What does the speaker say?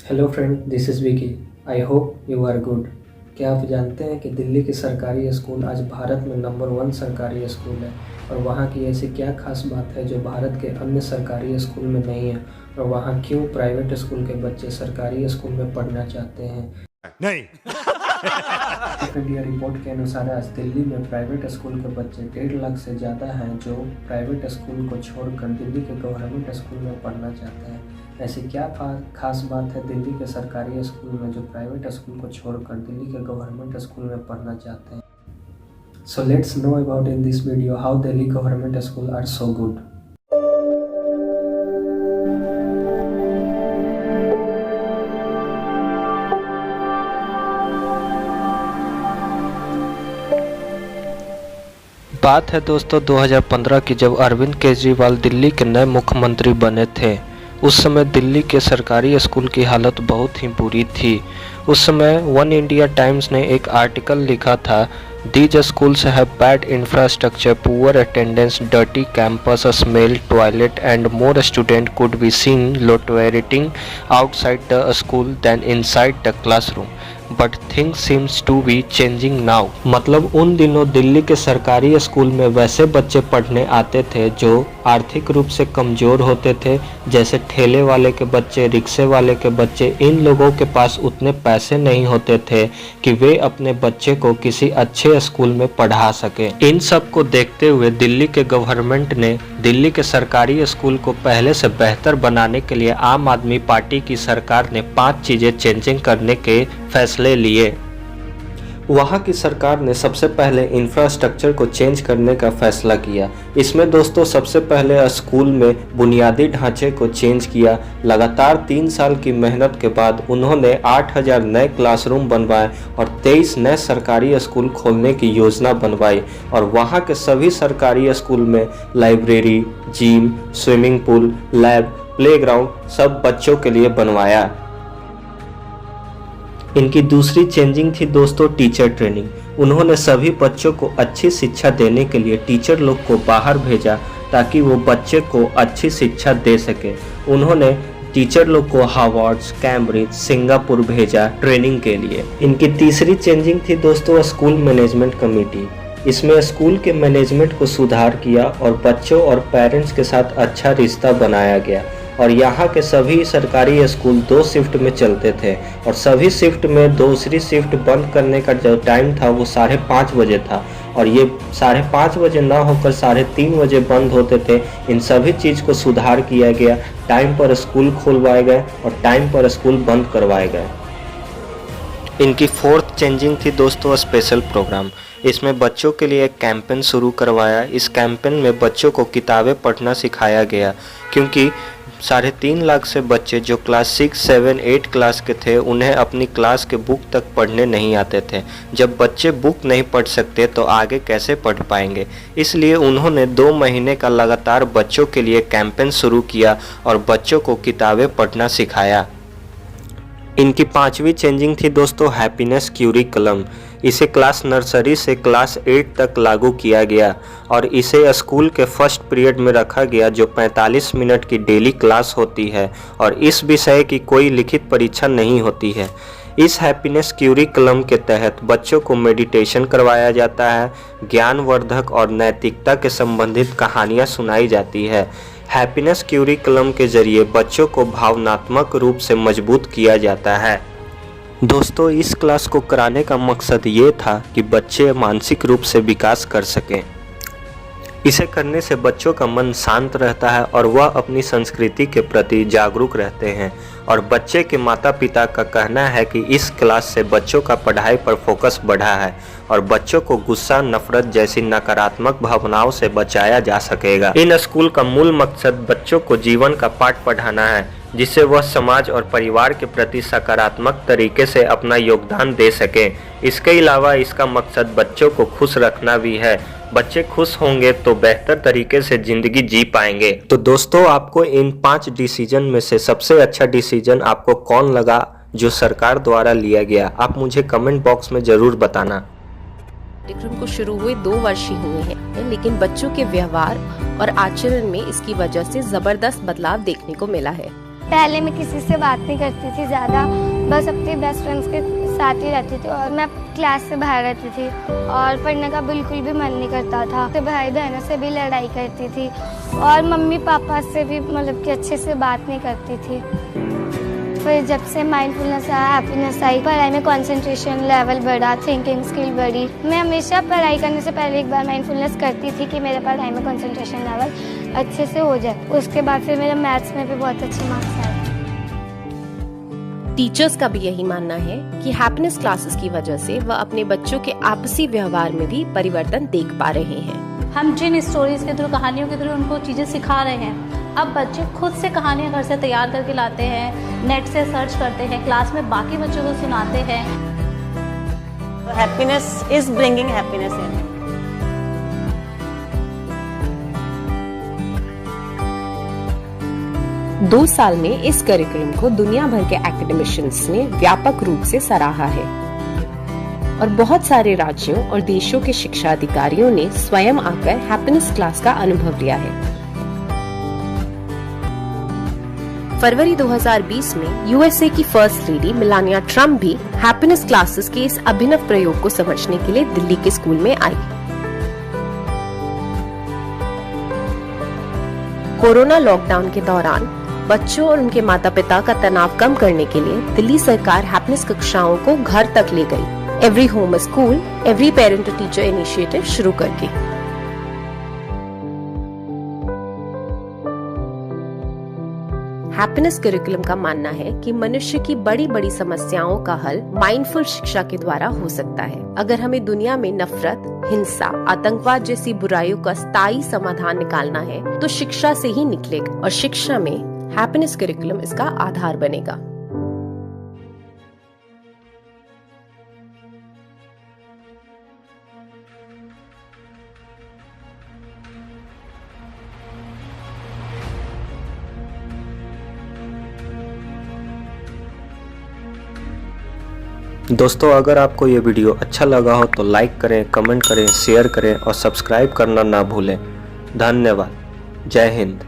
Hello friend, this is Vicky. I hope you are good. क्या आप जानते हैं कि दिल्ली के सरकारी स्कूल आज भारत में नंबर 1 सरकारी स्कूल है। और वहाँ की ऐसी क्या खास बात है जो भारत के अन्य सरकारी स्कूल में नहीं है, और वहाँ क्यों प्राइवेट स्कूल के बच्चे सरकारी स्कूल में पढ़ना चाहते हैं? नहीं। इंडिया रिपोर्ट के अनुसार आज दिल्ली में प्राइवेट स्कूल के बच्चे 1.5 लाख से ज़्यादा हैं जो प्राइवेट स्कूल को छोड़कर दिल्ली के गवर्नमेंट स्कूल में पढ़ना चाहते हैं। ऐसी क्या खास बात है दिल्ली के सरकारी स्कूल में जो प्राइवेट स्कूल को छोड़कर दिल्ली के गवर्नमेंट स्कूल में पढ़ना चाहते हैं? So let's know about in this video how Delhi government school are so good. बात है दोस्तों 2015 की, जब अरविंद केजरीवाल दिल्ली के नए मुख्यमंत्री बने थे। उस समय दिल्ली के सरकारी स्कूल की हालत बहुत ही बुरी थी। उस समय वन इंडिया टाइम्स ने एक आर्टिकल लिखा था, these schools have bad infrastructure, poor attendance, dirty campus, smell, toilet and more student could be seen loitering outside the school than inside the classroom, but things seems to be changing now. मतलब उन दिनों दिल्ली के सरकारी school में वैसे बच्चे पढ़ने आते थे जो आर्थिक रूप से कमज़ोर होते थे, जैसे ठेले वाले के बच्चे, रिक्शे वाले के बच्चे। इन लोगों के पास उतने पैसे नहीं होते थे कि वे अपने बच्चे को किसी अच्छे स्कूल में पढ़ा सके। इन सब को देखते हुए दिल्ली के गवर्नमेंट ने दिल्ली के सरकारी स्कूल को पहले से बेहतर बनाने के लिए आम आदमी पार्टी की सरकार ने 5 चीज़ें चेंजिंग करने के फैसले लिए। वहाँ की सरकार ने सबसे पहले इंफ्रास्ट्रक्चर को चेंज करने का फैसला किया। इसमें दोस्तों सबसे पहले स्कूल में बुनियादी ढांचे को चेंज किया। लगातार 3 साल की मेहनत के बाद उन्होंने 8000 नए क्लासरूम बनवाए और 23 नए सरकारी स्कूल खोलने की योजना बनवाई। और वहाँ के सभी सरकारी स्कूल में library, gym, swimming pool, lab, playground सब बच्चों के लिए बनवाया। इनकी दूसरी चेंजिंग थी दोस्तों टीचर ट्रेनिंग। उन्होंने सभी बच्चों को अच्छी शिक्षा देने के लिए टीचर लोग को बाहर भेजा ताकि वो बच्चे को अच्छी शिक्षा दे सके। उन्होंने टीचर लोग को हार्वर्ड, कैम्ब्रिज, सिंगापुर भेजा ट्रेनिंग के लिए। इनकी तीसरी चेंजिंग थी दोस्तों स्कूल मैनेजमेंट कमेटी। इसमें स्कूल के मैनेजमेंट को सुधार किया और बच्चों और पेरेंट्स के साथ अच्छा रिश्ता बनाया गया। और यहाँ के सभी सरकारी स्कूल 2 शिफ्ट में चलते थे और सभी शिफ्ट में दूसरी शिफ्ट बंद करने का जो टाइम था वो 5:30 बजे था, और ये 5:30 बजे ना होकर 3:30 बजे बंद होते थे। इन सभी चीज़ को सुधार किया गया। टाइम पर स्कूल खुलवाए गए और टाइम पर स्कूल बंद करवाए गए। इनकी 4th चेंजिंग थी दोस्तों स्पेशल प्रोग्राम। इसमें बच्चों के लिए एक कैंपेन शुरू करवाया। इस कैंपेन में बच्चों को किताबें पढ़ना सिखाया गया, क्योंकि 3.5 लाख से बच्चे जो क्लास 6, 7, 8 क्लास के थे उन्हें अपनी क्लास के बुक तक पढ़ने नहीं आते थे। जब बच्चे बुक नहीं पढ़ सकते तो आगे कैसे पढ़ पाएंगे। इसलिए उन्होंने 2 महीने का लगातार बच्चों के लिए कैंपेन शुरू किया और बच्चों को किताबें पढ़ना सिखाया। इनकी 5वीं चेंजिंग थी दोस्तों हैप्पीनेस क्यूरिकुलम। इसे क्लास नर्सरी से क्लास 8 तक लागू किया गया और इसे स्कूल के फर्स्ट पीरियड में रखा गया, जो 45 मिनट की डेली क्लास होती है और इस विषय की कोई लिखित परीक्षा नहीं होती है। इस हैप्पीनेस क्यूरिकुलम के तहत बच्चों को मेडिटेशन करवाया जाता है, ज्ञानवर्धक और नैतिकता के संबंधित कहानियाँ सुनाई जाती है। हैप्पीनेस क्यूरिकुलम के जरिए बच्चों को भावनात्मक रूप से मजबूत किया जाता है। दोस्तों इस क्लास को कराने का मकसद ये था कि बच्चे मानसिक रूप से विकास कर सकें। इसे करने से बच्चों का मन शांत रहता है और वह अपनी संस्कृति के प्रति जागरूक रहते हैं। और बच्चे के माता पिता का कहना है कि इस क्लास से बच्चों का पढ़ाई पर फोकस बढ़ा है और बच्चों को गुस्सा, नफरत जैसी नकारात्मक भावनाओं से बचाया जा सकेगा। इन स्कूल का मूल मकसद बच्चों को जीवन का पाठ पढ़ाना है, जिससे वह समाज और परिवार के प्रति सकारात्मक तरीके से अपना योगदान दे सके। इसके अलावा इसका मकसद बच्चों को खुश रखना भी है। बच्चे खुश होंगे तो बेहतर तरीके से ज़िंदगी जी पाएंगे। तो दोस्तों आपको इन 5 डिसीजन में से सबसे अच्छा डिसीजन आपको कौन लगा जो सरकार द्वारा लिया गया, आप मुझे कमेंट बॉक्स में ज़रूर बताना। पाठ्यक्रम को शुरू हुए 2 वर्ष ही हुए हैं, लेकिन बच्चों के व्यवहार और आचरण में इसकी वजह से जबरदस्त बदलाव देखने को मिला है। पहले मैं किसी से बात नहीं करती थी ज़्यादा, बस अपने बेस्ट फ्रेंड्स के साथ ही रहती थी और मैं क्लास से बाहर रहती थी और पढ़ने का बिल्कुल भी मन नहीं करता था। तो भाई बहनों से भी लड़ाई करती थी और मम्मी पापा से भी मतलब कि अच्छे से बात नहीं करती थी। फिर जब से माइंडफुलनेस आया, हैप्पीनेस आई, पढ़ाई में कंसंट्रेशन लेवल बढ़ा, थिंकिंग स्किल बढ़ी। मैं हमेशा पढ़ाई करने से पहले एक बार माइंडफुलनेस करती थी कि मेरे पढ़ाई में कंसंट्रेशन लेवल अच्छे से हो जाए। उसके बाद फिर मेरे मैथ्स में भी बहुत अच्छे मार्क्स आए। टीचर्स का भी यही मानना है कि हैप्पीनेस क्लासेस की वजह से वह अपने बच्चों के आपसी व्यवहार में भी परिवर्तन देख पा रहे हैं। हम जिन स्टोरीज के थ्रू, कहानियों के थ्रू उनको चीज़ें सिखा रहे हैं, अब बच्चे खुद से कहानियाँ घर से तैयार करके लाते हैं, नेट से सर्च करते हैं, क्लास में बाकी बच्चों को सुनाते हैं। Happiness is bringing happiness in. 2 साल में इस करिकुलम को दुनिया भर के एकेडमिशियंस ने व्यापक रूप से सराहा है और बहुत सारे राज्यों और देशों के शिक्षा अधिकारियों ने स्वयं आकर हैप्पीनेस क्लास का अनुभव लिया है। फरवरी 2020 में यूएसए की फर्स्ट लेडी मेलानिया ट्रम्प भी हैप्पीनेस क्लासेस के इस अभिनव प्रयोग को समझने के लिए दिल्ली के स्कूल में आई। कोरोना लॉकडाउन के दौरान बच्चों और उनके माता पिता का तनाव कम करने के लिए दिल्ली सरकार हैप्पीनेस कक्षाओं को घर तक ले गई। Every home a school, every parent to teacher initiative शुरू करके। हैप्पीनेस करिकुलम का मानना है कि मनुष्य की बड़ी बड़ी समस्याओं का हल माइंडफुल शिक्षा के द्वारा हो सकता है। अगर हमें दुनिया में नफरत, हिंसा, आतंकवाद जैसी बुराइयों का स्थायी समाधान निकालना है तो शिक्षा से ही निकलेगा और शिक्षा में हैप्पीनेस करिकुलम इसका आधार बनेगा। दोस्तों, अगर आपको ये वीडियो अच्छा लगा हो तो लाइक करें, कमेंट करें, शेयर करें और सब्सक्राइब करना ना भूलें। धन्यवाद। जय हिंद।